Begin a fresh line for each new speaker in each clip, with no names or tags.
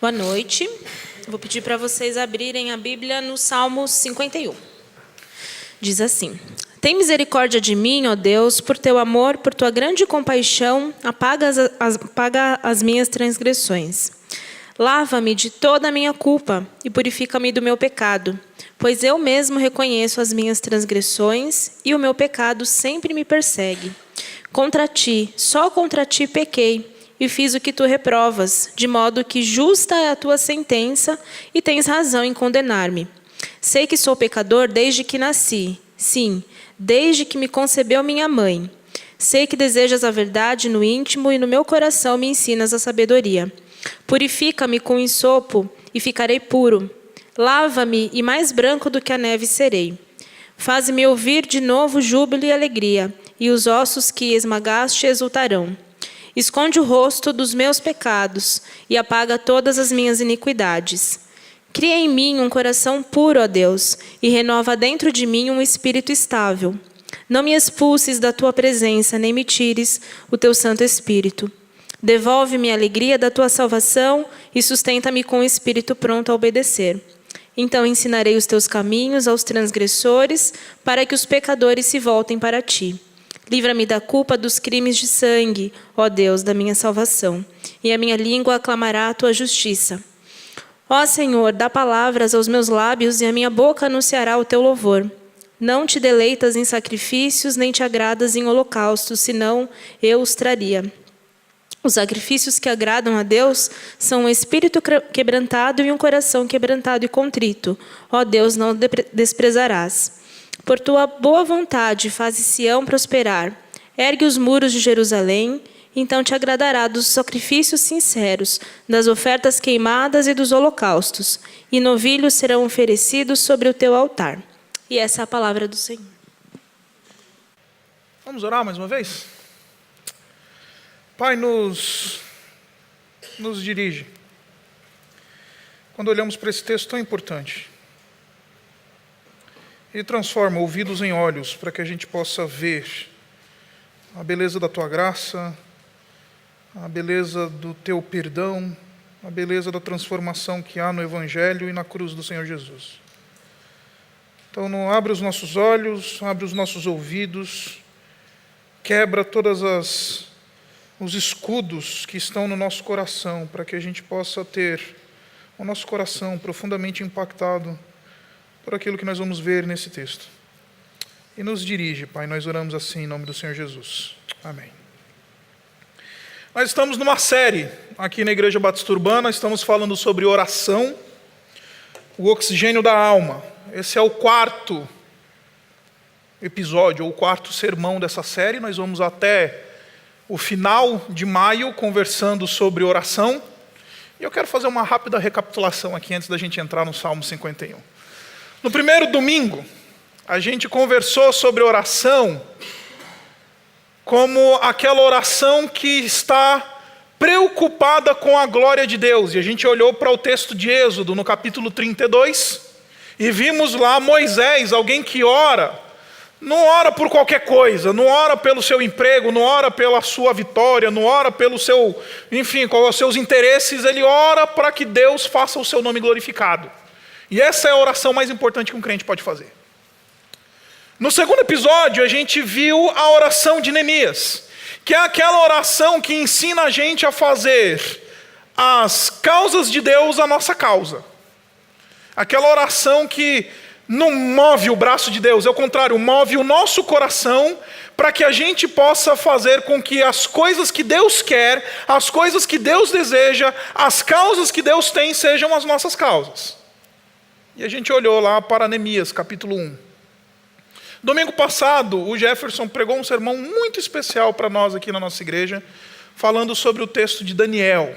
Boa noite. Vou pedir para vocês abrirem a Bíblia no Salmo 51. Diz assim: Tem misericórdia de mim, ó Deus, por teu amor, por tua grande compaixão, apaga as minhas transgressões. Lava-me de toda a minha culpa e purifica-me do meu pecado, pois eu mesmo reconheço as minhas transgressões e o meu pecado sempre me persegue. Contra ti, só contra ti pequei, e fiz o que tu reprovas, de modo que justa é a tua sentença e tens razão em condenar-me. Sei que sou pecador desde que nasci, sim, desde que me concebeu minha mãe. Sei que desejas a verdade no íntimo e no meu coração me ensinas a sabedoria. Purifica-me com ensopo e ficarei puro. Lava-me e mais branco do que a neve serei. Faz-me ouvir de novo júbilo e alegria, e os ossos que esmagaste exultarão. Esconde o rosto dos meus pecados e apaga todas as minhas iniquidades. Cria em mim um coração puro, ó Deus, e renova dentro de mim um espírito estável. Não me expulses da tua presença, nem me tires o teu Santo Espírito. Devolve-me a alegria da tua salvação e sustenta-me com o espírito pronto a obedecer. Então ensinarei os teus caminhos aos transgressores, para que os pecadores se voltem para ti. Livra-me da culpa dos crimes de sangue, ó Deus, da minha salvação, e a minha língua aclamará a tua justiça. Ó Senhor, dá palavras aos meus lábios, e a minha boca anunciará o teu louvor. Não te deleitas em sacrifícios, nem te agradas em holocaustos, senão eu os traria. Os sacrifícios que agradam a Deus são um espírito quebrantado e um coração quebrantado e contrito. Ó Deus, não desprezarás. Por tua boa vontade, faze Sião prosperar. Ergue os muros de Jerusalém, então te agradará dos sacrifícios sinceros, das ofertas queimadas e dos holocaustos, e novilhos serão oferecidos sobre o teu altar. E essa é a palavra do Senhor.
Vamos orar mais uma vez? Pai, nos dirige. Quando olhamos para esse texto tão importante, Ele transforma ouvidos em olhos para que a gente possa ver a beleza da Tua graça, a beleza do Teu perdão, a beleza da transformação que há no Evangelho e na cruz do Senhor Jesus. Então, não abre os nossos olhos, abre os nossos ouvidos, quebra todas os escudos que estão no nosso coração, para que a gente possa ter o nosso coração profundamente impactado por aquilo que nós vamos ver nesse texto. E nos dirige, Pai, nós oramos assim em nome do Senhor Jesus. Amém. Nós estamos numa série aqui na Igreja Batista Urbana, estamos falando sobre oração, o oxigênio da alma. Esse é o quarto episódio, ou o quarto sermão dessa série. Nós vamos até o final de maio conversando sobre oração. E eu quero fazer uma rápida recapitulação aqui antes da gente entrar no Salmo 51. No primeiro domingo, a gente conversou sobre oração como aquela oração que está preocupada com a glória de Deus. E a gente olhou para o texto de Êxodo, no capítulo 32, e vimos lá Moisés, alguém que ora, não ora por qualquer coisa, não ora pelo seu emprego, não ora pela sua vitória, não ora pelo seu, enfim, quais os seus interesses, ele ora para que Deus faça o seu nome glorificado. E essa é a oração mais importante que um crente pode fazer. No segundo episódio, a gente viu a oração de Neemias, que é aquela oração que ensina a gente a fazer as causas de Deus a nossa causa. Aquela oração que não move o braço de Deus, ao contrário, move o nosso coração para que a gente possa fazer com que as coisas que Deus quer, as coisas que Deus deseja, as causas que Deus tem sejam as nossas causas. E a gente olhou lá para Neemias, capítulo 1. Domingo passado, o Jefferson pregou um sermão muito especial para nós aqui na nossa igreja, falando sobre o texto de Daniel.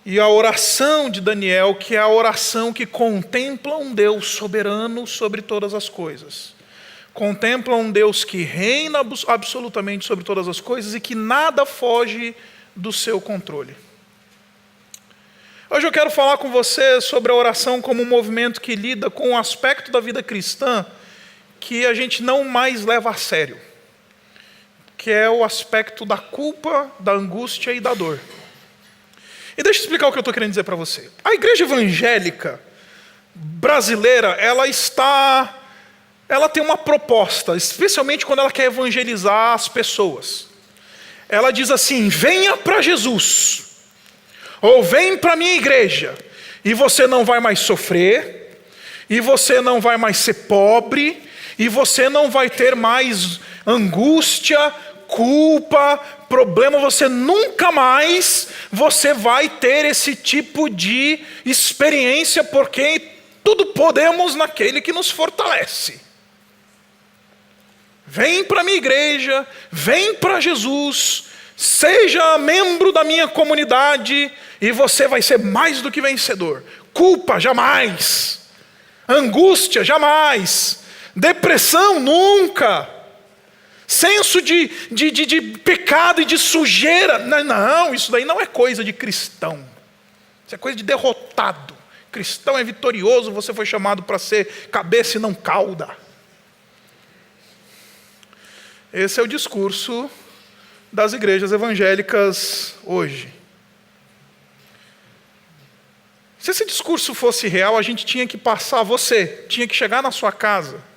E a oração de Daniel, que é a oração que contempla um Deus soberano sobre todas as coisas. Contempla um Deus que reina absolutamente sobre todas as coisas e que nada foge do seu controle. Hoje eu quero falar com você sobre a oração como um movimento que lida com um aspecto da vida cristã que a gente não mais leva a sério, que é o aspecto da culpa, da angústia e da dor. E deixa eu explicar o que eu estou querendo dizer para você. A igreja evangélica brasileira, ela tem uma proposta, especialmente quando ela quer evangelizar as pessoas. Ela diz assim: venha para Jesus, ou vem para a minha igreja, e você não vai mais sofrer, e você não vai mais ser pobre, e você não vai ter mais angústia, culpa, problema, você nunca mais vai ter esse tipo de experiência, porque tudo podemos naquele que nos fortalece. Vem para a minha igreja, vem para Jesus, seja membro da minha comunidade e você vai ser mais do que vencedor. Culpa, jamais. Angústia, jamais. Depressão, nunca. Senso de pecado e de sujeira. Não, isso daí não é coisa de cristão. Isso é coisa de derrotado. Cristão é vitorioso, você foi chamado para ser cabeça e não cauda. Esse é o discurso das igrejas evangélicas hoje. Se esse discurso fosse real, a gente tinha que tinha que chegar na sua casa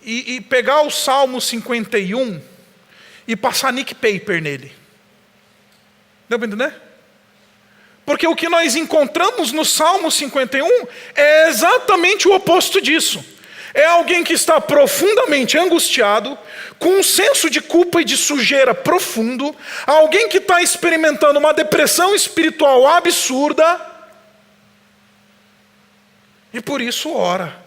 e pegar o Salmo 51 e passar Nick Paper nele. Deu para entender? Porque o que nós encontramos no Salmo 51 é exatamente o oposto disso. É alguém que está profundamente angustiado, com um senso de culpa e de sujeira profundo, alguém que está experimentando uma depressão espiritual absurda, e por isso ora.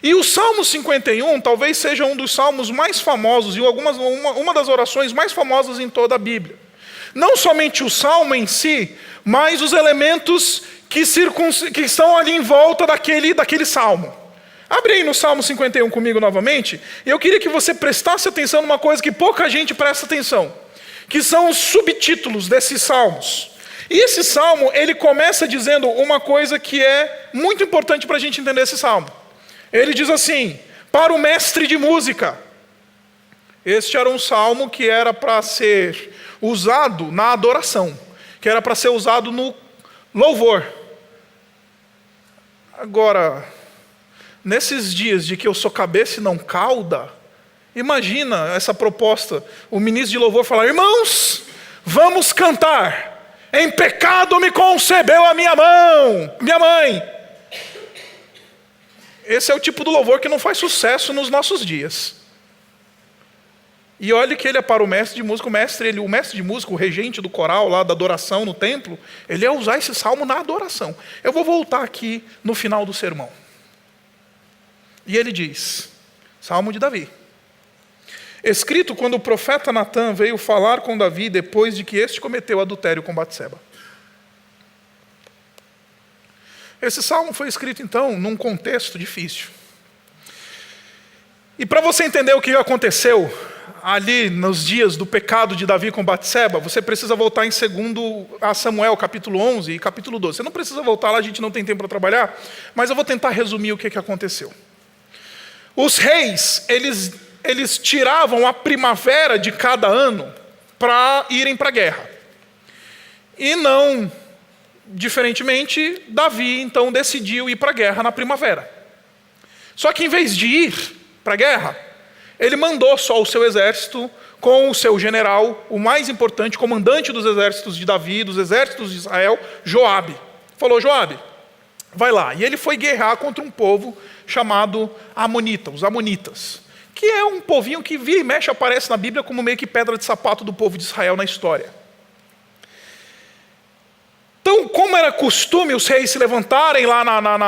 E o Salmo 51 talvez seja um dos salmos mais famosos, e uma das orações mais famosas em toda a Bíblia. Não somente o salmo em si, mas os elementos que estão ali em volta daquele salmo. Abre aí no Salmo 51 comigo novamente. Eu queria que você prestasse atenção numa coisa que pouca gente presta atenção, que são os subtítulos desses salmos. E esse salmo, ele começa dizendo uma coisa que é muito importante para a gente entender esse salmo. Ele diz assim: para o mestre de música. Este era um salmo que era para ser usado na adoração, que era para ser usado no louvor. Agora, nesses dias de que eu sou cabeça e não cauda, imagina essa proposta, o ministro de louvor falar: irmãos, vamos cantar, em pecado me concebeu a minha mãe. Esse é o tipo do louvor que não faz sucesso nos nossos dias. E olha que ele é para o mestre de música, o mestre de música, o regente do coral lá da adoração no templo, ele ia usar esse salmo na adoração. Eu vou voltar aqui no final do sermão. E ele diz, Salmo de Davi, escrito quando o profeta Natã veio falar com Davi depois de que este cometeu adultério com Batseba. Esse salmo foi escrito então num contexto difícil. E para você entender o que aconteceu ali nos dias do pecado de Davi com Batseba, você precisa voltar em 2 Samuel, capítulo 11 e capítulo 12. Você não precisa voltar lá, a gente não tem tempo para trabalhar, mas eu vou tentar resumir o que aconteceu. Os reis, eles tiravam a primavera de cada ano para irem para a guerra. E não, diferentemente, Davi então decidiu ir para a guerra na primavera. Só que em vez de ir para a guerra, ele mandou só o seu exército com o seu general, o mais importante, comandante dos exércitos de Davi, dos exércitos de Israel, Joabe. Falou: Joabe, vai lá. E ele foi guerrear contra um povo chamado Amonita, os Amonitas, que é um povinho que vira e mexe aparece na Bíblia como meio que pedra de sapato do povo de Israel na história. Então, como era costume os reis se levantarem lá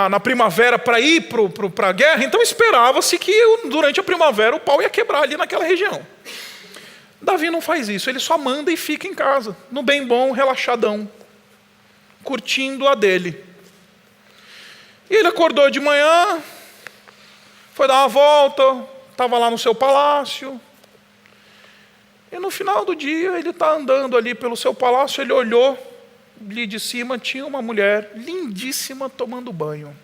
na primavera para ir para a guerra, então esperava-se que durante a primavera o pau ia quebrar ali naquela região. Davi não faz isso, ele só manda e fica em casa, no bem bom, relaxadão, curtindo a dele. E ele acordou de manhã, foi dar uma volta, estava lá no seu palácio, e no final do dia ele está andando ali pelo seu palácio, ele olhou, ali de cima tinha uma mulher lindíssima tomando banho.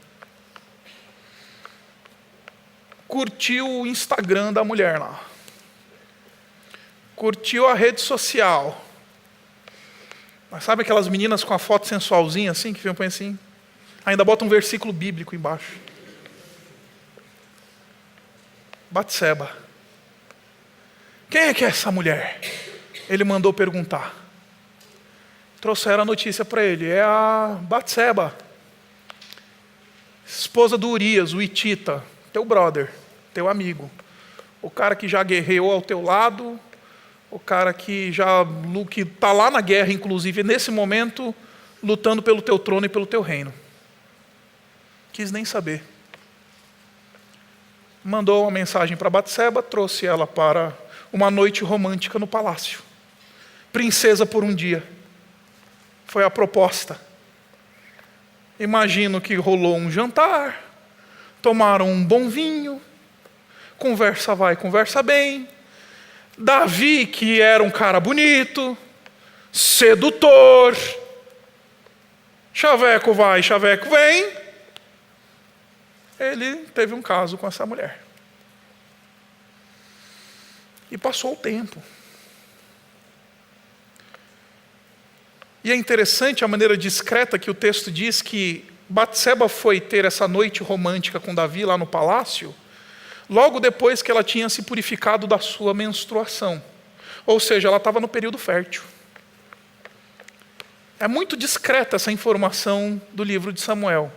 Curtiu o Instagram da mulher lá. Curtiu a rede social. Mas sabe aquelas meninas com a foto sensualzinha assim, que põe assim? Ainda bota um versículo bíblico embaixo. Batseba. Quem é que é essa mulher? Ele mandou perguntar. Trouxeram a notícia para ele. É a Batseba, esposa do Urias, o Hitita, teu brother, teu amigo. O cara que já guerreou ao teu lado, o cara que está lá na guerra, inclusive, nesse momento, lutando pelo teu trono e pelo teu reino. Quis nem saber. Mandou uma mensagem para Batseba, trouxe ela para uma noite romântica no palácio. Princesa por um dia. Foi a proposta. Imagino que rolou um jantar, tomaram um bom vinho, conversa vai, conversa bem. Davi, que era um cara bonito, sedutor, chaveco vai, chaveco vem, ele teve um caso com essa mulher. E passou o tempo. E é interessante a maneira discreta que o texto diz que Batseba foi ter essa noite romântica com Davi lá no palácio, logo depois que ela tinha se purificado da sua menstruação. Ou seja, ela estava no período fértil. É muito discreta essa informação do livro de Samuel.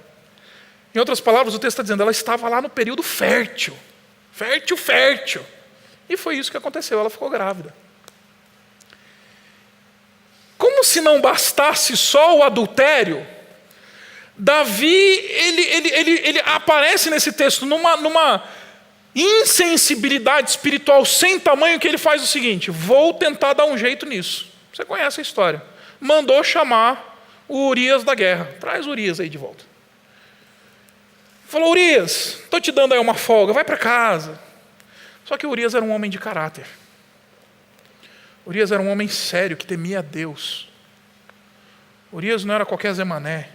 Em outras palavras, o texto está dizendo, ela estava lá no período fértil. Fértil, fértil. E foi isso que aconteceu, ela ficou grávida. Como se não bastasse só o adultério, Davi, ele aparece nesse texto numa insensibilidade espiritual sem tamanho, que ele faz o seguinte: vou tentar dar um jeito nisso. Você conhece a história. Mandou chamar o Urias da guerra. Traz o Urias aí de volta. Falou: Urias, estou te dando aí uma folga, vai para casa. Só que o Urias era um homem de caráter. Urias era um homem sério, que temia a Deus. Urias não era qualquer Zé Mané.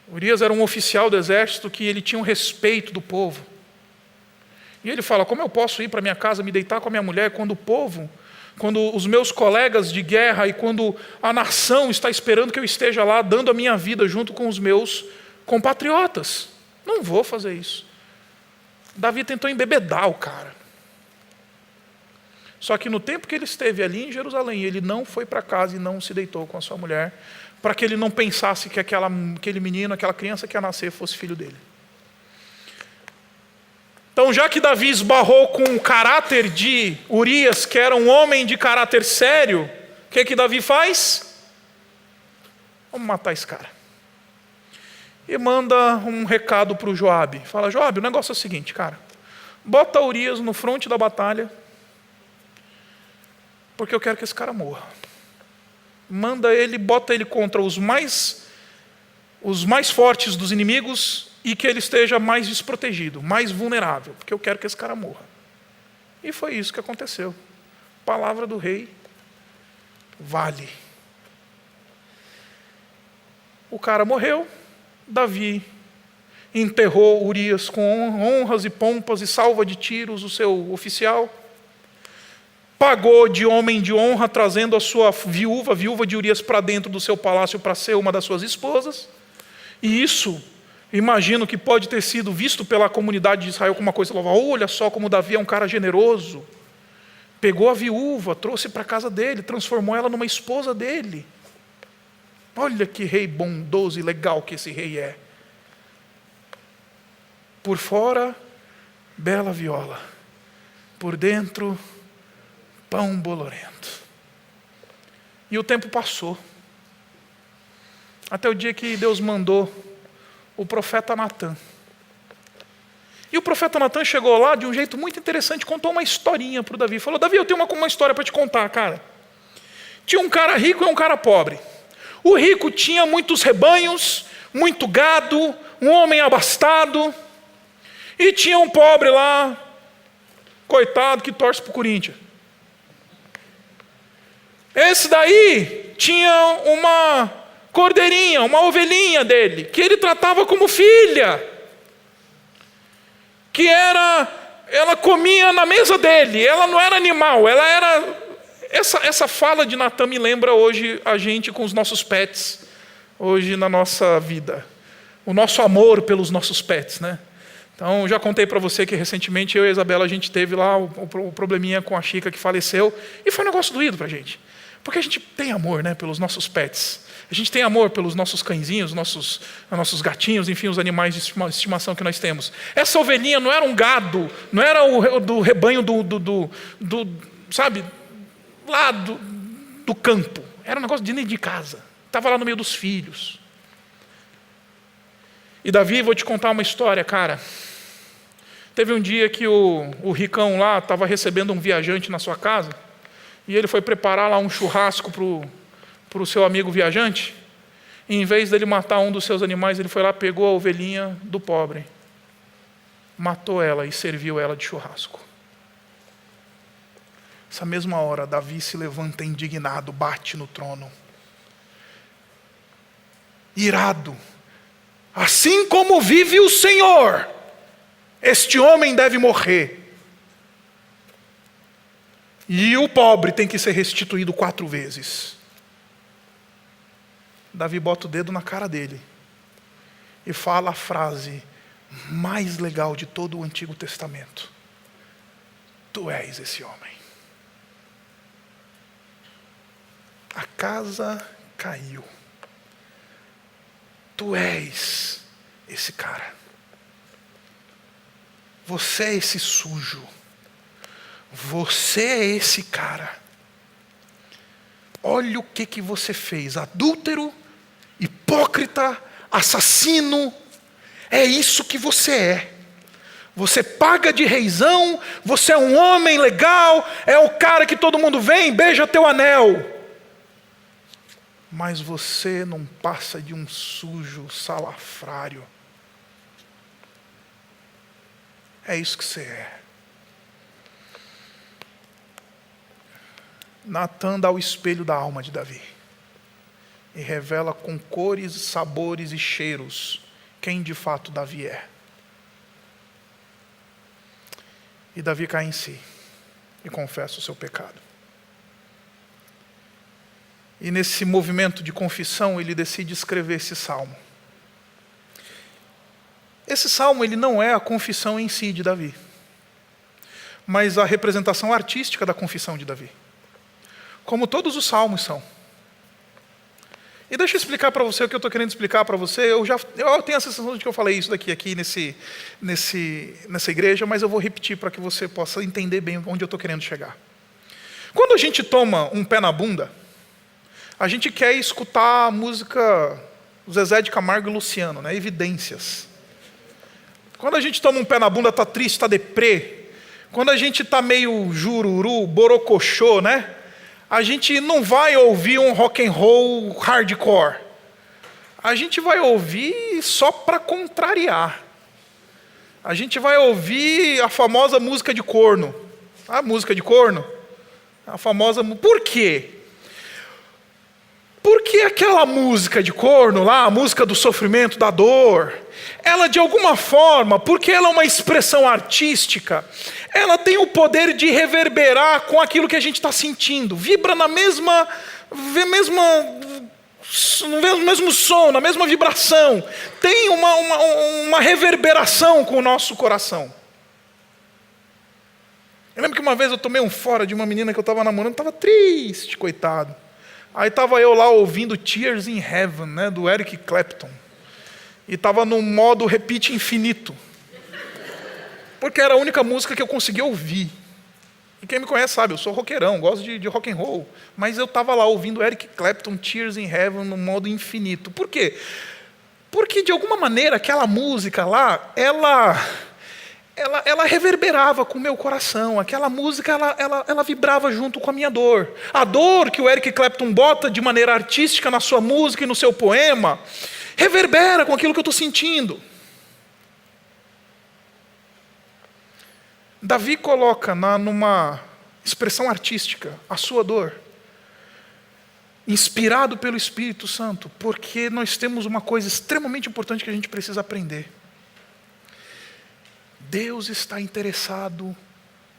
Urias era um oficial do exército que ele tinha um respeito do povo. E ele fala: como eu posso ir para minha casa, me deitar com a minha mulher, quando o povo, quando os meus colegas de guerra e quando a nação está esperando que eu esteja lá dando a minha vida junto com os meus compatriotas? Não vou fazer isso. Davi tentou embebedar o cara. Só que no tempo que ele esteve ali em Jerusalém, ele não foi para casa e não se deitou com a sua mulher, para que ele não pensasse que aquele menino, aquela criança que ia nascer, fosse filho dele. Então, já que Davi esbarrou com o caráter de Urias, que era um homem de caráter sério, o que Davi faz? Vamos matar esse cara. E manda um recado para o Joabe. Fala: Joabe, o negócio é o seguinte, cara. Bota Urias no fronte da batalha, porque eu quero que esse cara morra. Manda ele, bota ele contra os mais fortes dos inimigos e que ele esteja mais desprotegido, mais vulnerável, porque eu quero que esse cara morra. E foi isso que aconteceu. Palavra do rei vale. O cara morreu. Davi enterrou Urias com honras e pompas e salva de tiros o seu oficial. Pagou de homem de honra, trazendo a sua viúva de Urias, para dentro do seu palácio para ser uma das suas esposas. E isso, imagino que pode ter sido visto pela comunidade de Israel como uma coisa louvável. Olha só como Davi é um cara generoso. Pegou a viúva, trouxe para a casa dele, transformou ela numa esposa dele. Olha que rei bondoso e legal que esse rei é. Por fora, bela viola. Por dentro, pão bolorento. E o tempo passou. Até o dia que Deus mandou o profeta Natã. E o profeta Natã chegou lá de um jeito muito interessante, contou uma historinha para o Davi. Falou: Davi, eu tenho uma história para te contar, cara. Tinha um cara rico e um cara pobre. O rico tinha muitos rebanhos, muito gado, um homem abastado. E tinha um pobre lá, coitado, que torce para o Corinthians. Esse daí tinha uma cordeirinha, uma ovelhinha dele, que ele tratava como filha. ela comia na mesa dele, ela não era animal, ela essa fala de Natan me lembra hoje a gente com os nossos pets, hoje na nossa vida. O nosso amor pelos nossos pets, né? Então, já contei para você que recentemente eu e a Isabela, a gente teve lá o probleminha com a Chica que faleceu, e foi um negócio doído para a gente. Porque a gente tem amor, né, pelos nossos pets. A gente tem amor pelos nossos cãezinhos, nossos gatinhos, enfim, os animais de estimação que nós temos. Essa ovelhinha não era um gado, não era do rebanho sabe, lá do campo. Era um negócio de casa. Estava lá no meio dos filhos. E Davi, vou te contar uma história, cara. Teve um dia que o ricão lá estava recebendo um viajante na sua casa, e ele foi preparar lá um churrasco para o seu amigo viajante, e em vez dele matar um dos seus animais, ele foi lá, pegou a ovelhinha do pobre, matou ela e serviu ela de churrasco. Essa mesma hora, Davi se levanta indignado, bate no trono, irado. Assim como vive o Senhor, este homem deve morrer. E o pobre tem que ser restituído 4 vezes. Davi bota o dedo na cara dele e fala a frase mais legal de todo o Antigo Testamento: tu és esse homem. A casa caiu. Tu és esse cara. Você é esse sujo. Você é esse cara. Olha o que você fez. Adúltero, hipócrita, assassino. É isso que você é. Você paga de reizão. Você é um homem legal. É o cara que todo mundo vem, beija teu anel. Mas você não passa de um sujo salafrário. É isso que você é. Natan dá o espelho da alma de Davi e revela com cores, sabores e cheiros quem de fato Davi é. E Davi cai em si e confessa o seu pecado. E nesse movimento de confissão, ele decide escrever esse salmo. Esse salmo, ele não é a confissão em si de Davi, mas a representação artística da confissão de Davi. Como todos os salmos são. E deixa eu explicar para você o que eu estou querendo explicar para você. Eu tenho a sensação de que eu falei isso aqui nessa igreja, mas eu vou repetir para que você possa entender bem onde eu estou querendo chegar. Quando a gente toma um pé na bunda, a gente quer escutar a música Zezé de Camargo e Luciano, né? Evidências. Quando a gente toma um pé na bunda, está triste, está deprê. Quando a gente está meio jururu, borocochô, né? A gente não vai ouvir um rock and roll hardcore. A gente vai ouvir só para contrariar. A gente vai ouvir a famosa música de corno. A música de corno? A famosa... Por quê? Porque aquela música de corno lá, a música do sofrimento, da dor, ela de alguma forma, porque ela é uma expressão artística, ela tem o poder de reverberar com aquilo que a gente está sentindo, vibra no mesmo som, na mesma vibração, tem uma reverberação com o nosso coração. Eu lembro que uma vez eu tomei um fora de uma menina que eu estava namorando, estava triste, coitado. Aí estava eu lá ouvindo Tears in Heaven, né, do Eric Clapton. E estava no modo repeat infinito. Porque era a única música que eu conseguia ouvir. E quem me conhece sabe, eu sou roqueirão, gosto de rock and roll. Mas eu estava lá ouvindo Eric Clapton, Tears in Heaven, no modo infinito. Por quê? Porque de alguma maneira aquela música lá, ela reverberava com o meu coração. Aquela música, ela vibrava junto com a minha dor. A dor que o Eric Clapton bota de maneira artística na sua música e no seu poema, reverbera com aquilo que eu estou sentindo. Davi coloca numa expressão artística a sua dor, inspirado pelo Espírito Santo, porque nós temos uma coisa extremamente importante que a gente precisa aprender. Deus está interessado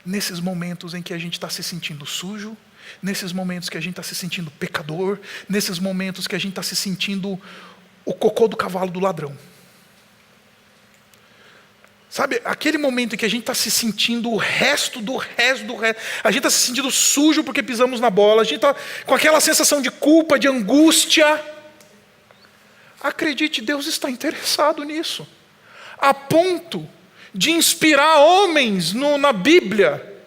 nesses momentos em que a gente está se sentindo sujo, nesses momentos que a gente está se sentindo pecador, nesses momentos que a gente está se sentindo o cocô do cavalo do ladrão. Sabe, aquele momento em que a gente está se sentindo o resto do resto, a gente está se sentindo sujo porque pisamos na bola, a gente está com aquela sensação de culpa, de angústia. Acredite, Deus está interessado nisso, a ponto de inspirar homens na Bíblia,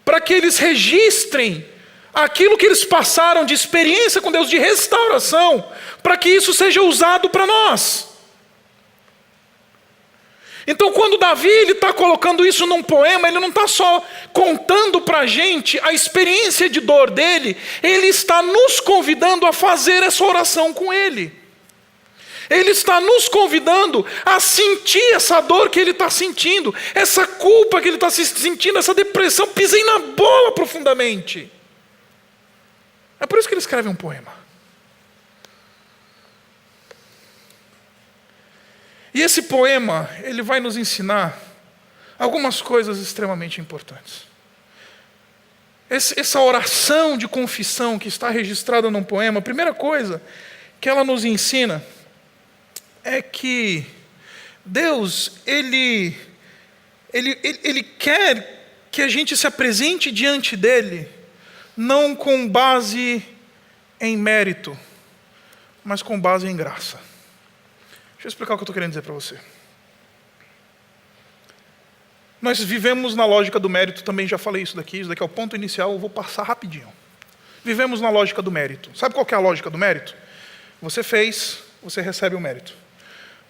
para que eles registrem aquilo que eles passaram de experiência com Deus, de restauração, para que isso seja usado para nós. Então, quando Davi está colocando isso num poema, ele não está só contando para a gente a experiência de dor dele, ele está nos convidando a fazer essa oração com ele. Ele está nos convidando a sentir essa dor que ele está sentindo, essa culpa que ele está sentindo, essa depressão. Pisei na bola profundamente. É por isso que ele escreve um poema. E esse poema, ele vai nos ensinar algumas coisas extremamente importantes. Essa oração de confissão que está registrada num poema, a primeira coisa que ela nos ensina é que Deus, Ele quer que a gente se apresente diante dEle, não com base em mérito, mas com base em graça. Deixa eu explicar o que eu estou querendo dizer para você. Nós vivemos na lógica do mérito, também já falei isso daqui é o ponto inicial, eu vou passar rapidinho. Vivemos na lógica do mérito. Sabe qual que é a lógica do mérito? Você fez, você recebe o mérito.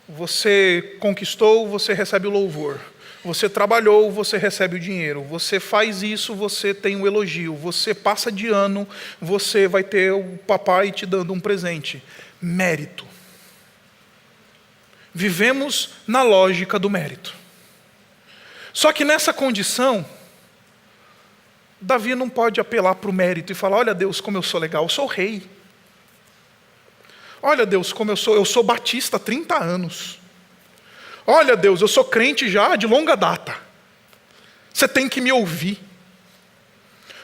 Você conquistou, você recebe o louvor. Você trabalhou, você recebe o dinheiro. Você faz isso, você tem o elogio. Você passa de ano, você vai ter o papai te dando um presente. Mérito. Vivemos na lógica do mérito. Só que nessa condição, Davi não pode apelar para o mérito e falar: olha Deus, como eu sou legal, eu sou rei. Olha Deus, como eu sou batista há 30 anos. Olha Deus, eu sou crente já de longa data. Você tem que me ouvir.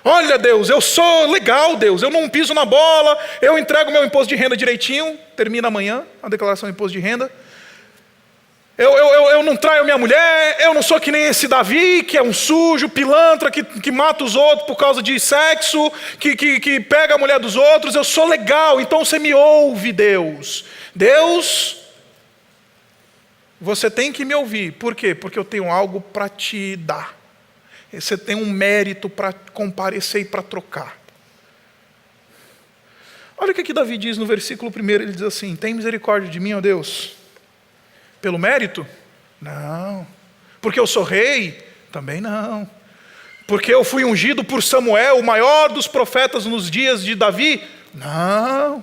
Olha Deus, eu sou legal Deus, eu não piso na bola, eu entrego meu imposto de renda direitinho, termina amanhã a declaração de imposto de renda. Eu não traio minha mulher, eu não sou que nem esse Davi, que é um sujo, pilantra, que mata os outros por causa de sexo, que pega a mulher dos outros, eu sou legal, então você me ouve, Deus. Deus, você tem que me ouvir. Por quê? Porque eu tenho algo para te dar. Você tem um mérito para comparecer e para trocar. Olha o que Davi diz no versículo 1, ele diz assim: tem misericórdia de mim, ó Deus. Pelo mérito? Não. Porque eu sou rei? Também não. Porque eu fui ungido por Samuel, o maior dos profetas nos dias de Davi? Não.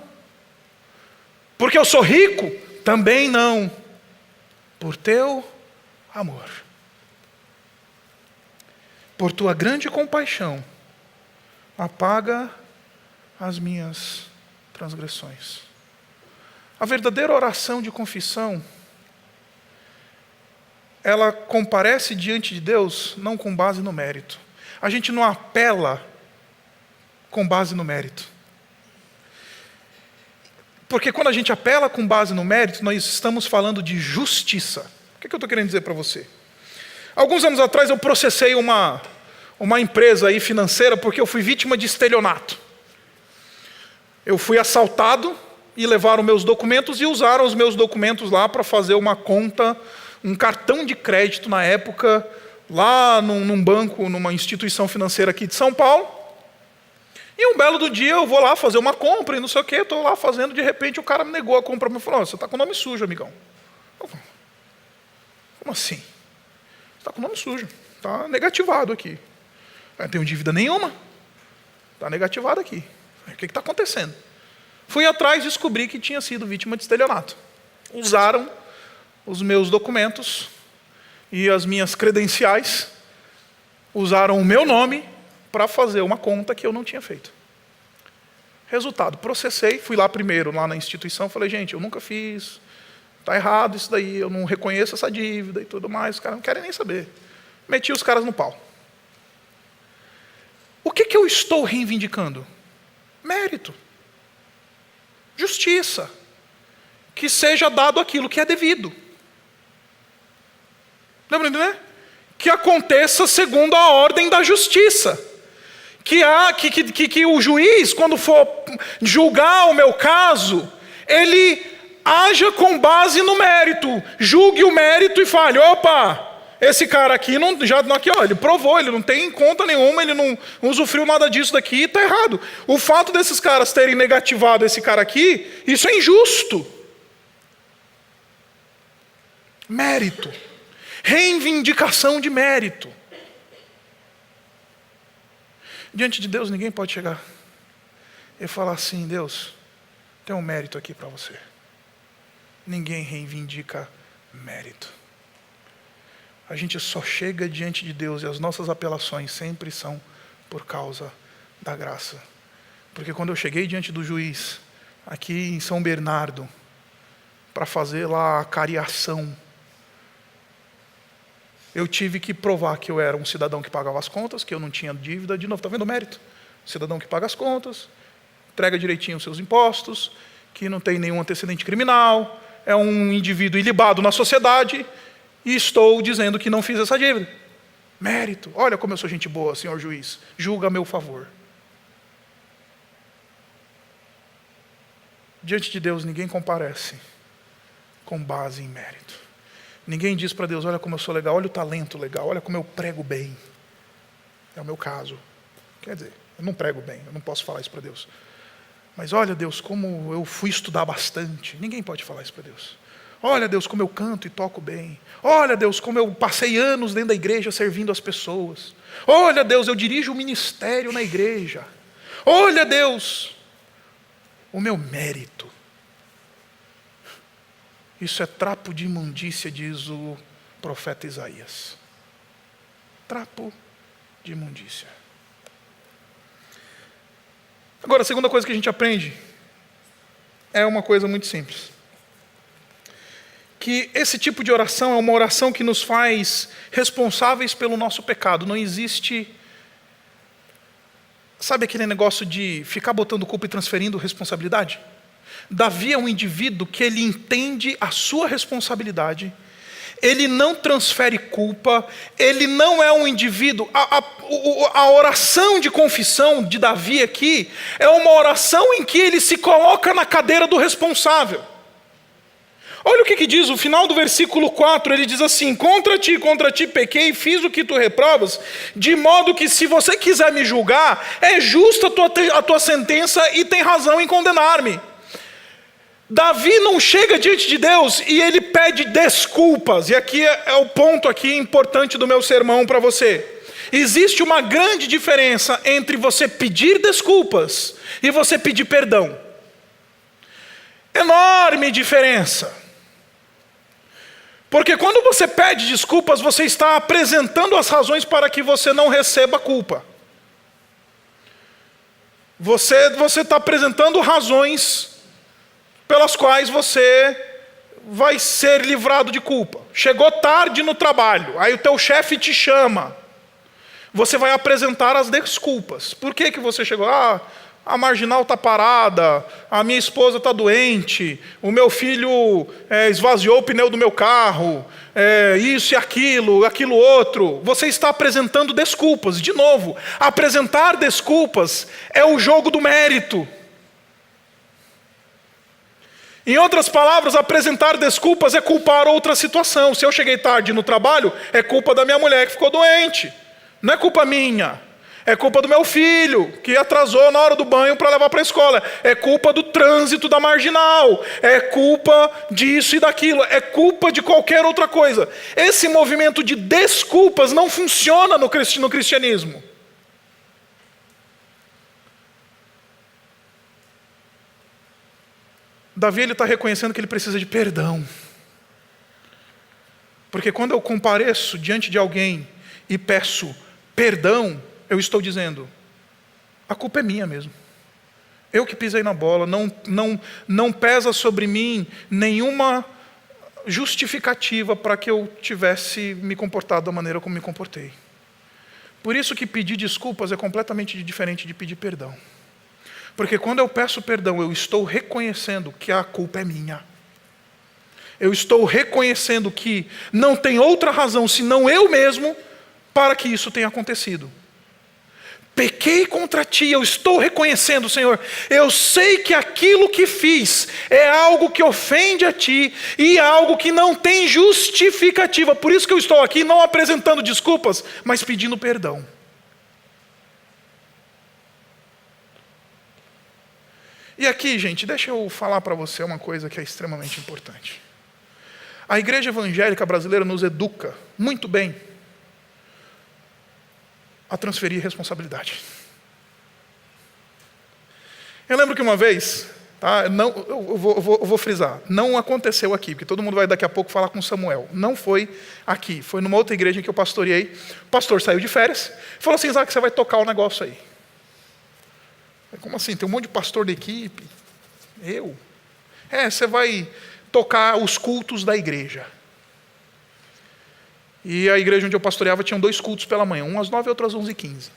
Porque eu sou rico? Também não. Por teu amor. Por tua grande compaixão, apaga as minhas transgressões. A verdadeira oração de confissão, ela comparece diante de Deus não com base no mérito. A gente não apela com base no mérito. Porque quando a gente apela com base no mérito, nós estamos falando de justiça. O que eu estou querendo dizer para você? Alguns anos atrás eu processei uma empresa aí financeira porque eu fui vítima de estelionato. Eu fui assaltado e levaram meus documentos e usaram os meus documentos lá para fazer uma conta, um cartão de crédito na época, lá num banco, numa instituição financeira aqui de São Paulo. E um belo do dia eu vou lá fazer uma compra e não sei o quê, estou lá fazendo, de repente o cara me negou a compra, me falou: você está com o nome sujo, amigão. Como assim? Você está com o nome sujo, está negativado aqui. Eu não tenho dívida nenhuma, está negativado aqui. O que está acontecendo? Fui atrás e descobri que tinha sido vítima de estelionato. Usaram os meus documentos e as minhas credenciais, usaram o meu nome para fazer uma conta que eu não tinha feito. Resultado, processei, fui lá primeiro, lá na instituição, falei: gente, eu nunca fiz, está errado isso daí, eu não reconheço essa dívida e tudo mais, os caras não querem nem saber. Meti os caras no pau. O que eu estou reivindicando? Mérito. Justiça. Que seja dado aquilo que é devido. Dá para entender? Que aconteça segundo a ordem da justiça. Que o juiz, quando for julgar o meu caso, ele haja com base no mérito. Julgue o mérito e fale, opa, esse cara aqui, ele provou, ele não tem conta nenhuma, ele não usufruiu nada disso daqui, está errado. O fato desses caras terem negativado esse cara aqui, isso é injusto. Mérito. Reivindicação de mérito. Diante de Deus ninguém pode chegar e falar assim, Deus, tem um mérito aqui para você. Ninguém reivindica mérito. A gente só chega diante de Deus e as nossas apelações sempre são por causa da graça. Porque quando eu cheguei diante do juiz, aqui em São Bernardo, para fazer lá a cariação, eu tive que provar que eu era um cidadão que pagava as contas, que eu não tinha dívida. De novo, está vendo o mérito? Cidadão que paga as contas, entrega direitinho os seus impostos, que não tem nenhum antecedente criminal, é um indivíduo ilibado na sociedade, e estou dizendo que não fiz essa dívida. Mérito. Olha como eu sou gente boa, senhor juiz. Julga a meu favor. Diante de Deus, ninguém comparece com base em mérito. Ninguém diz para Deus, olha como eu sou legal, olha o talento legal, olha como eu prego bem. É o meu caso. Quer dizer, eu não prego bem, eu não posso falar isso para Deus. Mas olha, Deus, como eu fui estudar bastante. Ninguém pode falar isso para Deus. Olha, Deus, como eu canto e toco bem. Olha, Deus, como eu passei anos dentro da igreja servindo as pessoas. Olha, Deus, eu dirijo o ministério na igreja. Olha, Deus, o meu mérito. Isso é trapo de imundícia, diz o profeta Isaías. Trapo de imundícia. Agora, a segunda coisa que a gente aprende é uma coisa muito simples. Que esse tipo de oração é uma oração que nos faz responsáveis pelo nosso pecado. Não existe, sabe aquele negócio de ficar botando culpa e transferindo responsabilidade? Davi é um indivíduo que ele entende a sua responsabilidade, ele não transfere culpa, ele não é um indivíduo. A oração de confissão de Davi aqui é uma oração em que ele se coloca na cadeira do responsável. Olha o que diz o final do versículo 4, ele diz assim, contra ti pequei, fiz o que tu reprovas, de modo que se você quiser me julgar, é justa a tua sentença e tem razão em condenar-me. Davi não chega diante de Deus e ele pede desculpas, e aqui é o ponto aqui importante do meu sermão para você. Existe uma grande diferença entre você pedir desculpas e você pedir perdão. Enorme diferença. Porque quando você pede desculpas, você está apresentando as razões para que você não receba culpa. Você está apresentando razões pelas quais você vai ser livrado de culpa. Chegou tarde no trabalho, aí o teu chefe te chama. Você vai apresentar as desculpas. Por que você chegou? A marginal está parada, a minha esposa está doente, o meu filho esvaziou o pneu do meu carro, isso e aquilo outro. Você está apresentando desculpas. De novo, apresentar desculpas é o jogo do mérito. Em outras palavras, apresentar desculpas é culpar outra situação. Se eu cheguei tarde no trabalho, é culpa da minha mulher que ficou doente. Não é culpa minha. É culpa do meu filho, que atrasou na hora do banho para levar para a escola. É culpa do trânsito da marginal. É culpa disso e daquilo. É culpa de qualquer outra coisa. Esse movimento de desculpas não funciona no cristianismo. Davi está reconhecendo que ele precisa de perdão. Porque quando eu compareço diante de alguém e peço perdão, eu estou dizendo, a culpa é minha mesmo. Eu que pisei na bola, não pesa sobre mim nenhuma justificativa para que eu tivesse me comportado da maneira como me comportei. Por isso que pedir desculpas é completamente diferente de pedir perdão. Porque quando eu peço perdão, eu estou reconhecendo que a culpa é minha. Eu estou reconhecendo que não tem outra razão senão eu mesmo para que isso tenha acontecido. Pequei contra ti, eu estou reconhecendo, Senhor, eu sei que aquilo que fiz é algo que ofende a ti e é algo que não tem justificativa. Por isso que eu estou aqui não apresentando desculpas, mas pedindo perdão. E aqui, gente, deixa eu falar para você uma coisa que é extremamente importante. A igreja evangélica brasileira nos educa muito bem a transferir responsabilidade. Eu lembro que uma vez, tá, eu vou frisar, não aconteceu aqui, porque todo mundo vai daqui a pouco falar com Samuel. Não foi aqui, foi numa outra igreja em que eu pastoreei. O pastor saiu de férias, falou assim, Isaac, você vai tocar o negócio aí. Como assim? Tem um monte de pastor da equipe. Eu? Você vai tocar os cultos da igreja. E a igreja onde eu pastoreava tinham 2 cultos pela manhã, um às 9 e outro às 11h15.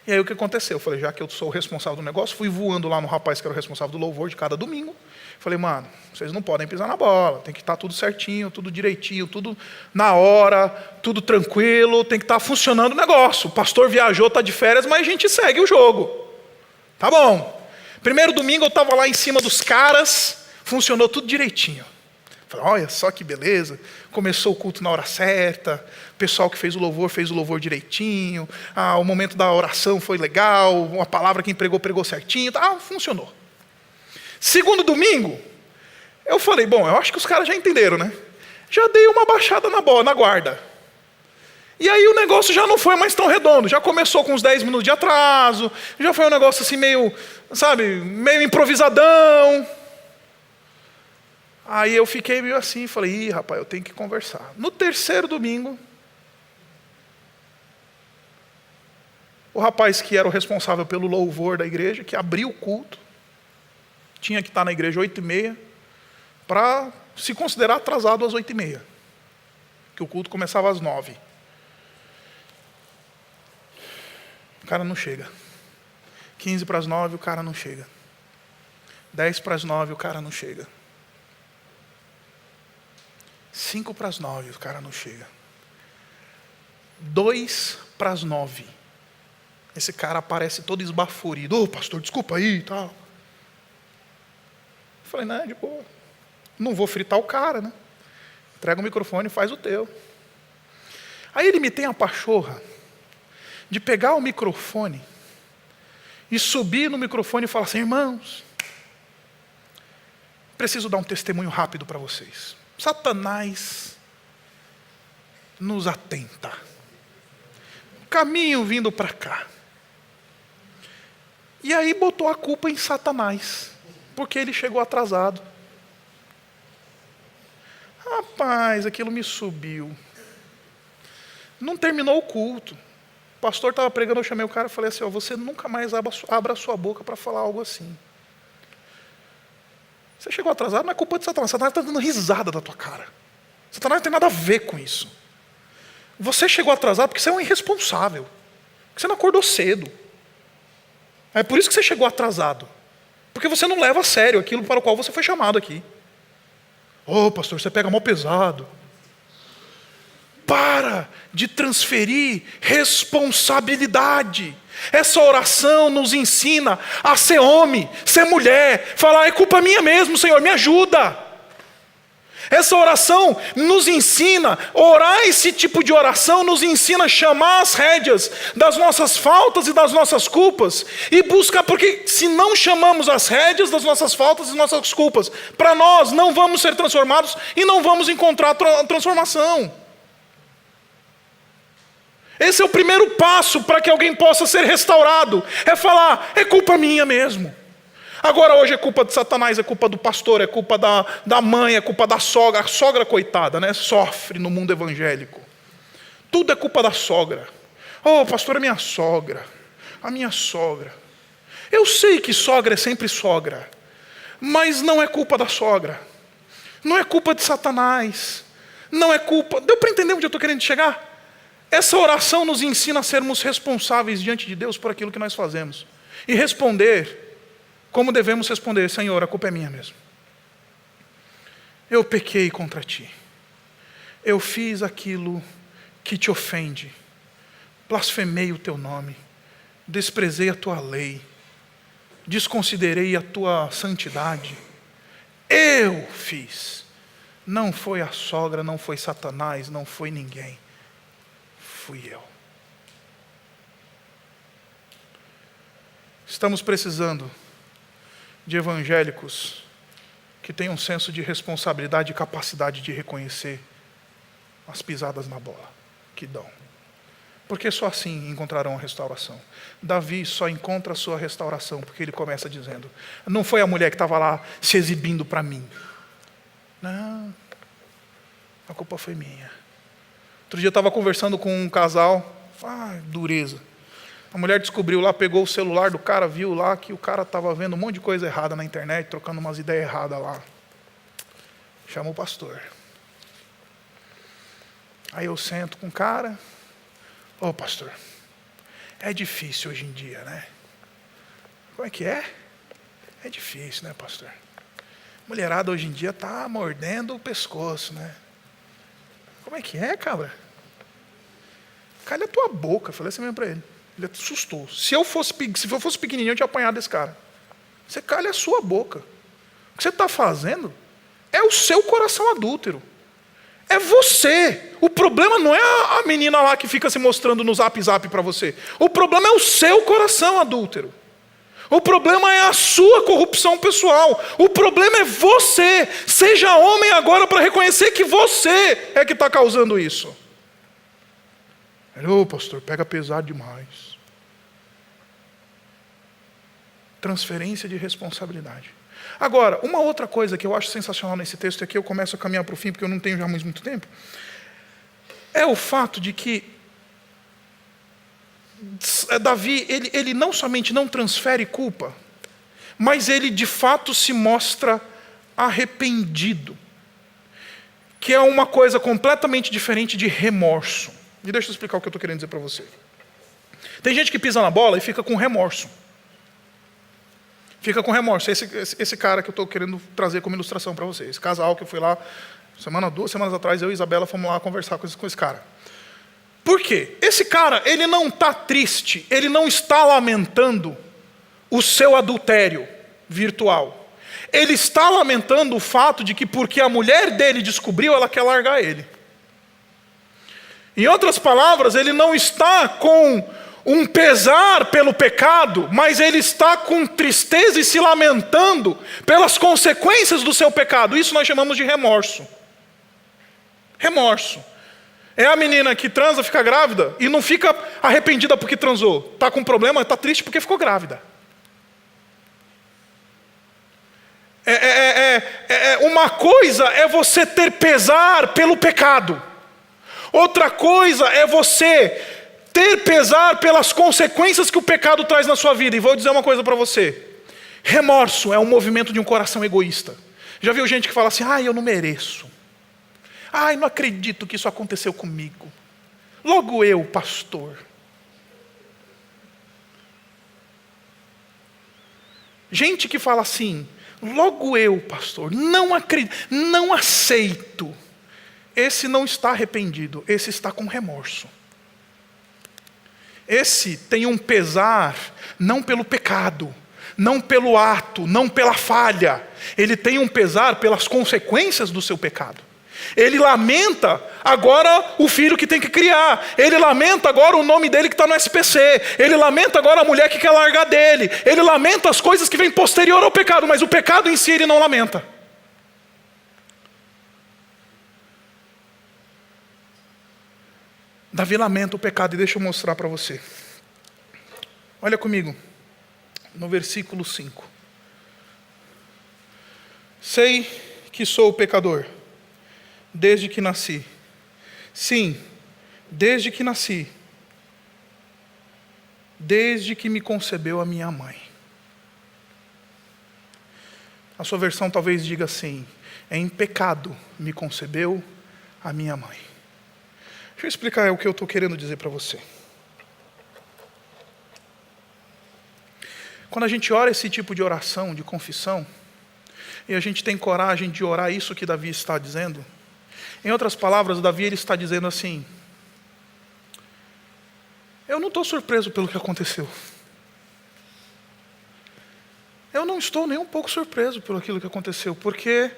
E aí o que aconteceu? Eu falei, já que eu sou o responsável do negócio, fui voando lá no rapaz que era o responsável do louvor de cada domingo. Falei, mano, vocês não podem pisar na bola, tem que estar tudo certinho, tudo direitinho, tudo na hora, tudo tranquilo, tem que estar funcionando o negócio. O pastor viajou, está de férias, mas a gente segue o jogo. Tá bom. Primeiro domingo eu estava lá em cima dos caras, funcionou tudo direitinho. Falei, olha só que beleza, começou o culto na hora certa, o pessoal que fez o louvor direitinho, o momento da oração foi legal, a palavra quem pregou certinho, funcionou. Segundo domingo, eu falei, bom, eu acho que os caras já entenderam, né? Já dei uma baixada na guarda. E aí o negócio já não foi mais tão redondo, já começou com uns 10 minutos de atraso, já foi um negócio assim meio, meio improvisadão. Aí eu fiquei meio assim, falei, rapaz, eu tenho que conversar. No terceiro domingo, o rapaz que era o responsável pelo louvor da igreja, que abriu o culto, tinha que estar na igreja 8h30, para se considerar atrasado às 8h30, que o culto começava às 9h. O cara não chega. 8h15, o cara não chega. 8h10, o cara não chega. 8h55, o cara não chega. 8h55, esse cara aparece todo esbaforido. Ô, pastor, desculpa aí e tal. Eu falei, não, de boa. Não vou fritar o cara, né? Entrega o microfone e faz o teu. Aí ele me tem a pachorra de pegar o microfone e subir no microfone e falar assim, irmãos, preciso dar um testemunho rápido para vocês. Satanás nos atenta. Caminho vindo para cá. E aí botou a culpa em Satanás, porque ele chegou atrasado. Rapaz, aquilo me subiu. Não terminou o culto. O pastor estava pregando, eu chamei o cara e falei assim, você nunca mais abra a sua boca para falar algo assim. Você chegou atrasado, não é culpa de Satanás. Satanás está dando risada da tua cara. Satanás não tem nada a ver com isso. Você chegou atrasado porque você é um irresponsável. Porque você não acordou cedo. É por isso que você chegou atrasado. Porque você não leva a sério aquilo para o qual você foi chamado aqui. Ô, pastor, você pega mal pesado. Para de transferir responsabilidade. Essa oração nos ensina a ser homem, ser mulher, falar, é culpa minha mesmo, Senhor, me ajuda. Essa oração nos ensina, orar esse tipo de oração nos ensina a chamar as rédeas das nossas faltas e das nossas culpas e buscar, porque se não chamamos as rédeas das nossas faltas e nossas culpas, para nós não vamos ser transformados e não vamos encontrar transformação. Esse é o primeiro passo para que alguém possa ser restaurado, é falar, é culpa minha mesmo. Agora hoje é culpa de Satanás, é culpa do pastor, é culpa da mãe, é culpa da sogra. A sogra, coitada, né, sofre no mundo evangélico. Tudo é culpa da sogra. Oh, pastor, é minha sogra. A minha sogra. Eu sei que sogra é sempre sogra, mas não é culpa da sogra. Não é culpa de Satanás. Não é culpa... Deu para entender onde eu estou querendo chegar? Essa oração nos ensina a sermos responsáveis diante de Deus por aquilo que nós fazemos. E responder como devemos responder: Senhor, a culpa é minha mesmo. Eu pequei contra ti. Eu fiz aquilo que te ofende. Blasfemei o teu nome. Desprezei a tua lei. Desconsiderei a tua santidade. Eu fiz. Não foi a sogra, não foi Satanás, não foi ninguém. Fui eu. Estamos precisando de evangélicos que tenham um senso de responsabilidade e capacidade de reconhecer as pisadas na bola que dão. Porque só assim encontrarão a restauração. Davi só encontra a sua restauração porque ele começa dizendo: não foi a mulher que estava lá se exibindo para mim. Não, a culpa foi minha. Outro dia eu estava conversando com um casal, dureza. A mulher descobriu lá, pegou o celular do cara, viu lá que o cara estava vendo um monte de coisa errada na internet, trocando umas ideias erradas lá. Chamou o pastor. Aí eu sento com o cara: ô pastor, é difícil hoje em dia, né? Como é que é? É difícil, né, pastor? Mulherada hoje em dia está mordendo o pescoço, né? Como é que é, cabra? Calha a tua boca. Eu falei assim mesmo para ele. Ele assustou. Se eu fosse pequenininho, eu tinha apanhado desse cara. Você calha a sua boca. O que você está fazendo é o seu coração adúltero. É você. O problema não é a menina lá que fica se mostrando no zap para você. O problema é o seu coração adúltero. O problema é a sua corrupção pessoal. O problema é você. Seja homem agora para reconhecer que você é que está causando isso. Ô pastor, pega pesado demais. Transferência de responsabilidade. Agora, uma outra coisa que eu acho sensacional nesse texto, e aqui eu começo a caminhar para o fim, porque eu não tenho já mais muito tempo, é o fato de que Davi, ele não somente não transfere culpa, mas ele de fato se mostra arrependido, que é uma coisa completamente diferente de remorso. E deixa eu explicar o que eu estou querendo dizer para você. Tem gente que pisa na bola e fica com remorso. Fica com remorso. Esse cara que eu estou querendo trazer como ilustração para vocês. Esse casal que eu fui lá, 2 semanas atrás, eu e Isabela fomos lá conversar com esse cara. Por quê? Esse cara, ele não está triste, ele não está lamentando o seu adultério virtual. Ele está lamentando o fato de que porque a mulher dele descobriu, ela quer largar ele. Em outras palavras, ele não está com um pesar pelo pecado, mas ele está com tristeza e se lamentando pelas consequências do seu pecado. Isso nós chamamos de remorso. Remorso. É a menina que transa, fica grávida e não fica arrependida porque transou. Está com problema, está triste porque ficou grávida. Uma coisa é você ter pesar pelo pecado. Outra coisa é você ter pesar pelas consequências que o pecado traz na sua vida. E vou dizer uma coisa para você. Remorso é um movimento de um coração egoísta. Já viu gente que fala assim: eu não mereço. Não acredito que isso aconteceu comigo. Logo eu, pastor. Gente que fala assim: logo eu, pastor, não acredito, não aceito. Esse não está arrependido, esse está com remorso. Esse tem um pesar, não pelo pecado, não pelo ato, não pela falha. Ele tem um pesar pelas consequências do seu pecado. Ele lamenta agora o filho que tem que criar. Ele lamenta agora o nome dele que está no SPC. Ele lamenta agora a mulher que quer largar dele. Ele lamenta as coisas que vêm posterior ao pecado, mas o pecado em si ele não lamenta. Davi lamenta o pecado, e deixa eu mostrar para você. Olha comigo, no versículo 5. Sei que sou pecador, desde que nasci. Sim, desde que nasci. Desde que me concebeu a minha mãe. A sua versão talvez diga assim: em pecado me concebeu a minha mãe. Deixa eu explicar o que eu estou querendo dizer para você. Quando a gente ora esse tipo de oração, de confissão, e a gente tem coragem de orar isso que Davi está dizendo, em outras palavras, Davi ele está dizendo assim: eu não estou surpreso pelo que aconteceu. Eu não estou nem um pouco surpreso por aquilo que aconteceu, porque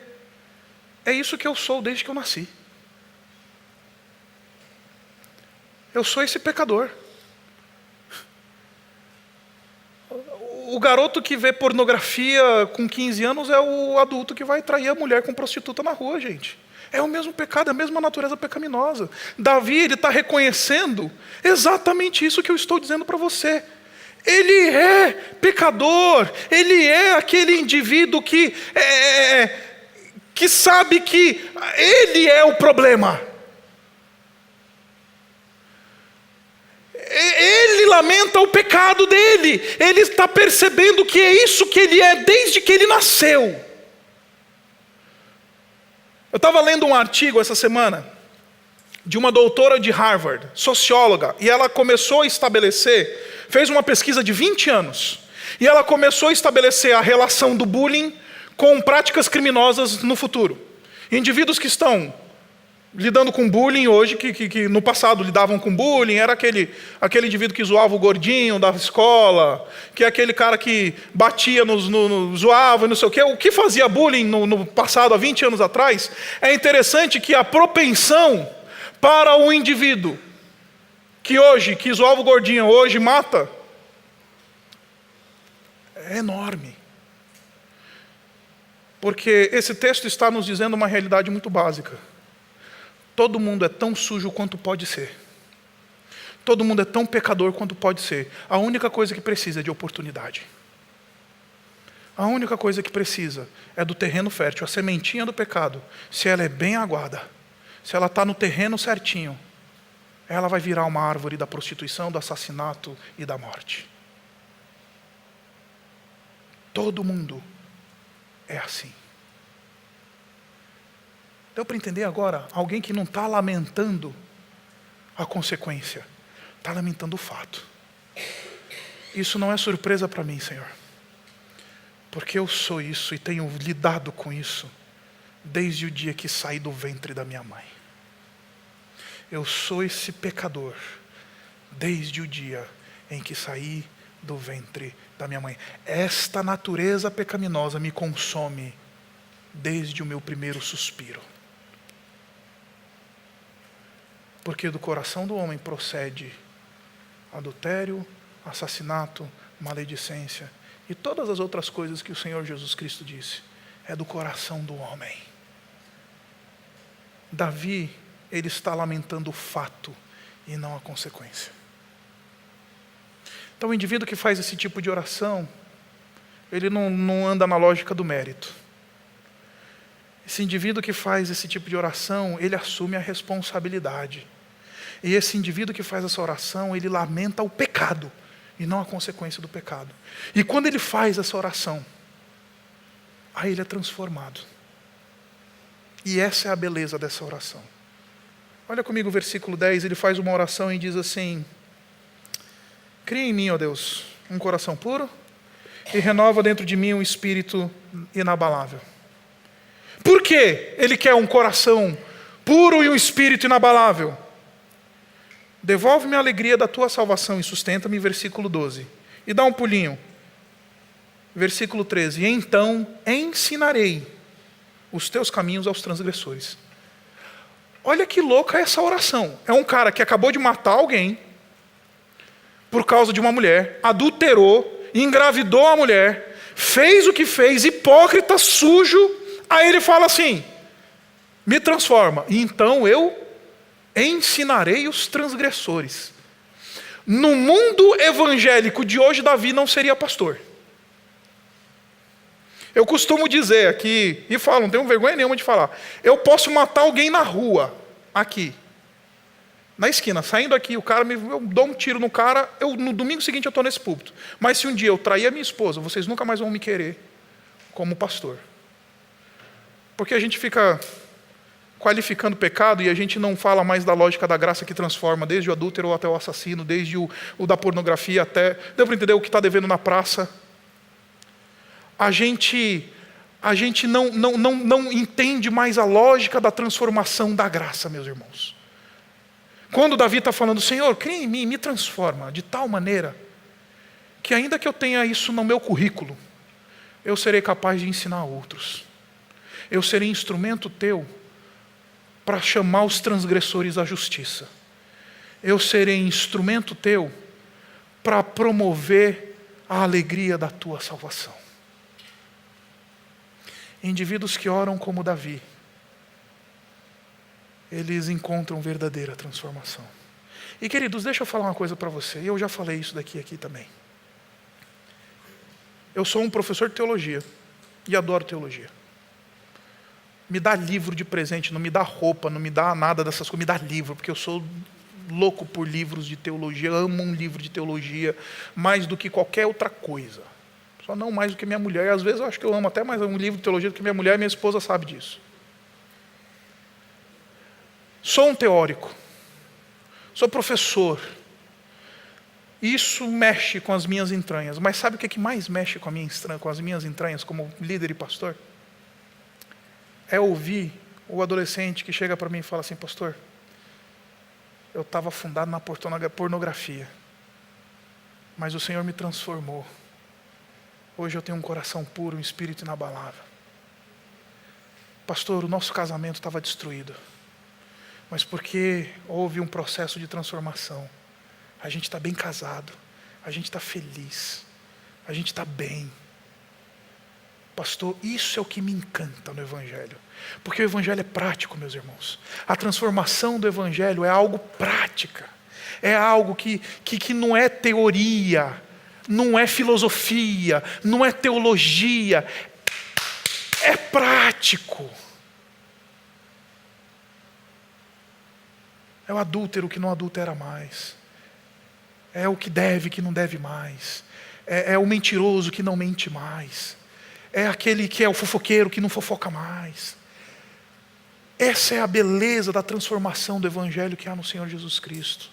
é isso que eu sou desde que eu nasci. Eu sou esse pecador. O garoto que vê pornografia com 15 anos é o adulto que vai trair a mulher com prostituta na rua, gente. É o mesmo pecado, é a mesma natureza pecaminosa. Davi, ele está reconhecendo exatamente isso que eu estou dizendo para você. Ele é pecador, ele é aquele indivíduo que sabe que ele é o problema. Ele lamenta o pecado dele, ele está percebendo que é isso que ele é desde que ele nasceu. Eu estava lendo um artigo essa semana de uma doutora de Harvard, socióloga, e ela começou a estabelecer, fez uma pesquisa de 20 anos, e ela começou a estabelecer a relação do bullying com práticas criminosas no futuro. Indivíduos que estão lidando com bullying hoje, que no passado lidavam com bullying, era aquele indivíduo que zoava o gordinho da escola, que é aquele cara que batia, zoava e não sei o quê. O que fazia bullying no passado, há 20 anos atrás, é interessante que a propensão para o indivíduo que zoava o gordinho, hoje mata, é enorme. Porque esse texto está nos dizendo uma realidade muito básica. Todo mundo é tão sujo quanto pode ser. Todo mundo é tão pecador quanto pode ser. A única coisa que precisa é de oportunidade. A única coisa que precisa é do terreno fértil. A sementinha do pecado, se ela é bem aguada, se ela está no terreno certinho, ela vai virar uma árvore da prostituição, do assassinato e da morte. Todo mundo é assim. Deu para entender agora? Alguém que não está lamentando a consequência, está lamentando o fato. Isso não é surpresa para mim, Senhor. Porque eu sou isso e tenho lidado com isso desde o dia que saí do ventre da minha mãe. Eu sou esse pecador desde o dia em que saí do ventre da minha mãe. Esta natureza pecaminosa me consome desde o meu primeiro suspiro. Porque do coração do homem procede adultério, assassinato, maledicência e todas as outras coisas que o Senhor Jesus Cristo disse. É do coração do homem. Davi, ele está lamentando o fato e não a consequência. Então o indivíduo que faz esse tipo de oração, ele não anda na lógica do mérito. Esse indivíduo que faz esse tipo de oração, ele assume a responsabilidade. E esse indivíduo que faz essa oração, ele lamenta o pecado e não a consequência do pecado. E quando ele faz essa oração, aí ele é transformado. E essa é a beleza dessa oração. Olha comigo o versículo 10, ele faz uma oração e diz assim: cria em mim, ó Deus, um coração puro e renova dentro de mim um espírito inabalável. Por que ele quer um coração puro e um espírito inabalável? Devolve-me a alegria da tua salvação e sustenta-me, versículo 12. E dá um pulinho. Versículo 13. E então ensinarei os teus caminhos aos transgressores. Olha que louca essa oração. É um cara que acabou de matar alguém por causa de uma mulher, adulterou, engravidou a mulher, fez o que fez, hipócrita, sujo. Aí ele fala assim: me transforma. E então eu ensinarei os transgressores. No mundo evangélico de hoje, Davi não seria pastor. Eu costumo dizer aqui, e falo, não tenho vergonha nenhuma de falar, eu posso matar alguém na rua, aqui, na esquina, saindo aqui, eu dou um tiro no cara, no domingo seguinte eu estou nesse púlpito. Mas se um dia eu trair a minha esposa, vocês nunca mais vão me querer como pastor. Porque a gente fica qualificando pecado, e a gente não fala mais da lógica da graça que transforma, desde o adúltero até o assassino, desde o da pornografia até... Deu para entender o que está devendo na praça? A gente não entende mais a lógica da transformação da graça, meus irmãos. Quando Davi está falando, Senhor, cria em mim, me transforma de tal maneira que ainda que eu tenha isso no meu currículo, eu serei capaz de ensinar outros. Eu serei instrumento teu para chamar os transgressores à justiça. Eu serei instrumento teu para promover a alegria da tua salvação. Indivíduos que oram como Davi, eles encontram verdadeira transformação. E queridos, deixa eu falar uma coisa para você, e eu já falei isso aqui também. Eu sou um professor de teologia, e adoro teologia. Me dá livro de presente, não me dá roupa, não me dá nada dessas coisas, me dá livro, porque eu sou louco por livros de teologia, amo um livro de teologia mais do que qualquer outra coisa. Só não mais do que minha mulher, e às vezes eu acho que eu amo até mais um livro de teologia do que minha mulher, e minha esposa sabe disso. Sou um teórico, sou professor, isso mexe com as minhas entranhas, mas sabe o que mais mexe com as minhas entranhas como líder e pastor? É ouvir o adolescente que chega para mim e fala assim, pastor, eu estava afundado na pornografia, mas o Senhor me transformou. Hoje eu tenho um coração puro, um espírito inabalável. Pastor, o nosso casamento estava destruído, mas porque houve um processo de transformação, a gente está bem casado, a gente está feliz, a gente está bem. Pastor, isso é o que me encanta no Evangelho, porque o Evangelho é prático, meus irmãos. A transformação do Evangelho é algo prática, é algo que não é teoria, não é filosofia, não é teologia, é prático. É o adúltero que não adultera mais, é o que deve que não deve mais, é o mentiroso que não mente mais, é aquele que é o fofoqueiro que não fofoca mais. Essa é a beleza da transformação do Evangelho que há no Senhor Jesus Cristo.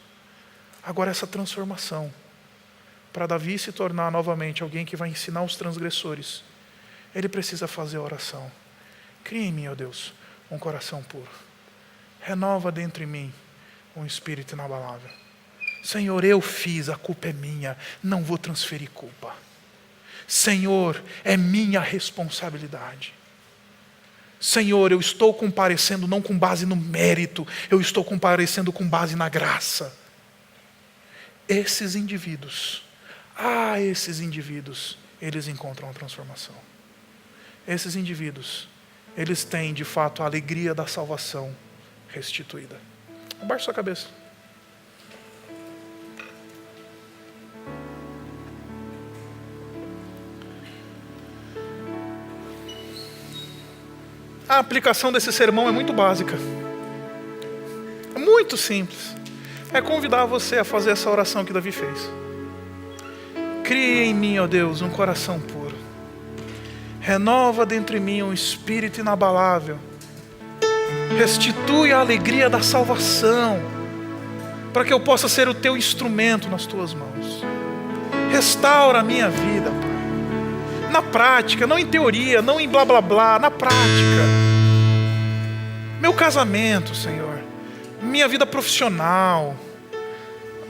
Agora essa transformação, para Davi se tornar novamente alguém que vai ensinar os transgressores, ele precisa fazer a oração. Cria em mim, ó Deus, um coração puro. Renova dentro de mim um espírito inabalável. Senhor, eu fiz, a culpa é minha, não vou transferir culpa. Senhor, é minha responsabilidade. Senhor, eu estou comparecendo não com base no mérito, eu estou comparecendo com base na graça. Esses indivíduos, eles encontram a transformação. Esses indivíduos, eles têm de fato a alegria da salvação restituída. Abaixe sua cabeça. A aplicação desse sermão é muito básica. É muito simples. É convidar você a fazer essa oração que Davi fez. Cria em mim, ó Deus, um coração puro. Renova dentro de mim um espírito inabalável. Restitui a alegria da salvação, para que eu possa ser o teu instrumento nas tuas mãos. Restaura a minha vida, Pai. Na prática, não em teoria, não em blá blá blá, na prática. Meu casamento, Senhor, minha vida profissional,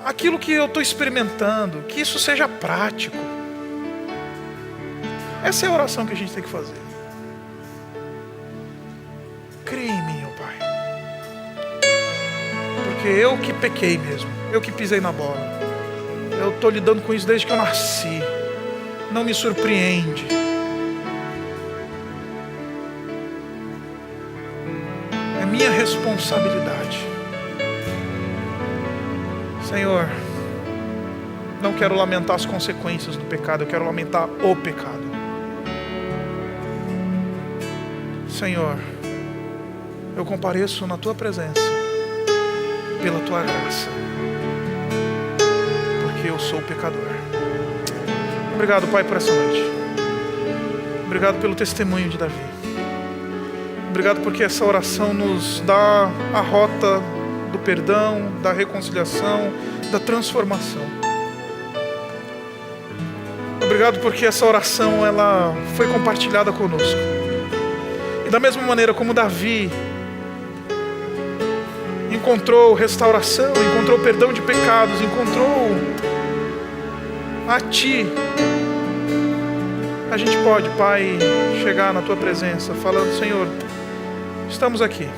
aquilo que eu estou experimentando, que isso seja prático. Essa é a oração que a gente tem que fazer. Cria em mim, ó Pai, porque eu que pequei mesmo, eu que pisei na bola, eu estou lidando com isso desde que eu nasci, não me surpreende. É minha responsabilidade. Senhor, não quero lamentar as consequências do pecado, eu quero lamentar o pecado. Senhor, eu compareço na Tua presença, pela Tua graça, porque eu sou pecador. Obrigado, Pai, por essa noite. Obrigado pelo testemunho de Davi. Obrigado porque essa oração nos dá a rota do perdão, da reconciliação, da transformação. Obrigado porque essa oração ela foi compartilhada conosco. E da mesma maneira como Davi encontrou restauração, encontrou perdão de pecados, encontrou a Ti, a gente pode, Pai, chegar na Tua presença falando: Senhor, estamos aqui,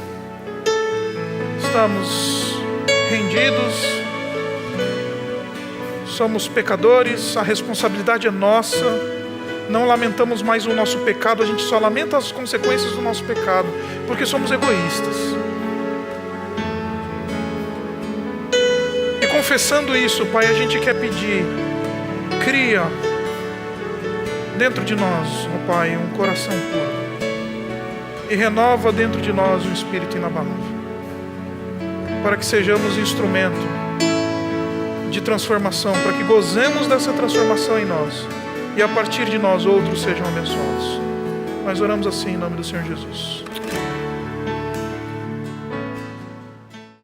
estamos rendidos, somos pecadores, a responsabilidade é nossa, não lamentamos mais o nosso pecado, a gente só lamenta as consequências do nosso pecado, porque somos egoístas. E confessando isso, Pai, a gente quer pedir: cria dentro de nós, ó Pai, um coração puro, e renova dentro de nós um espírito inabalável, para que sejamos instrumento de transformação, para que gozemos dessa transformação em nós, e a partir de nós outros sejam abençoados. Nós oramos assim em nome do Senhor Jesus.